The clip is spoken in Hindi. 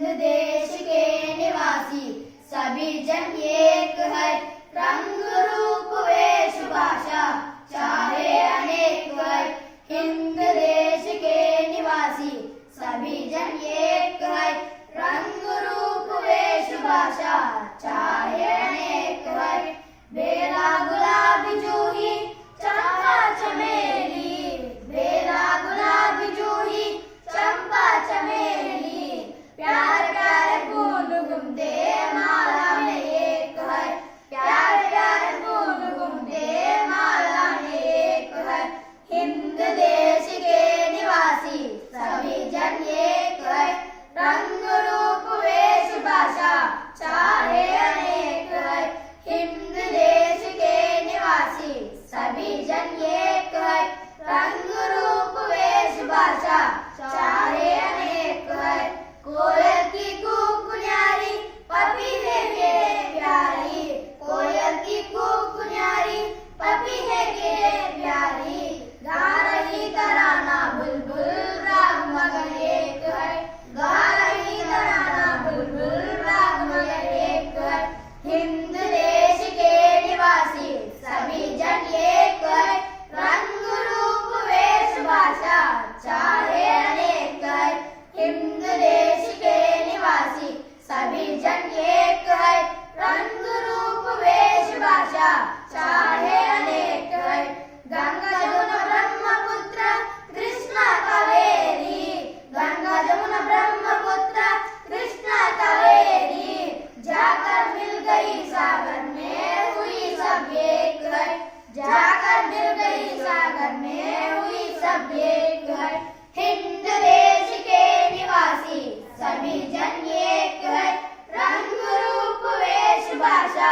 देश के निवासी सभी जन एक है। रंग रूप वेश भाषा चाहे अनेक है। हिंद देश के निवासी सभी जन एक है। रंग रूप वेश भाषा चाहे अनेक है। बेला गुलाबी जूही चंपा चमेली, बेला गुलाबी जूही चंपा चमेली, प्यार प्यार फूल घूमते माला में एक है। प्यार प्यार फूल घूमते माला में एक है। हिंद देश के निवासी सभी जन एक है। रंग रूप वेश भाषा चाहे अनेक है। हिंद देश के निवासी सभी जन एक है। रंग रूप वेश भाषा चाहे अनेक है। कोयल की कूक न्यारी पपीहे के प्यारी, कोयल की कूक न्यारी पपीहे के प्यारी, गा रही तराना बुलबुल राग मगर एक है। गा रही तराना बुलबुल राग मगर एक है। हिंद देश के निवासी सभी जन एक है। रंग रूप वेश भाषा चाहे अनेक है। हिंद देश के निवासी सभी जन एक है। रंग रूप वेश भाषा चाहे अनेक है। गंगा जमुना ब्रह्मपुत्र कृष्णा कावेरी, गंगा जमुना ब्रह्मपुत्र कृष्णा कावेरी, जाकर मिल गई सागर में हुई सब एक है। जाकर मिल गई सागर में हुई सब एक है। हिंद देश के निवासी सभी जन एक है। रंग रूप वेश भाषा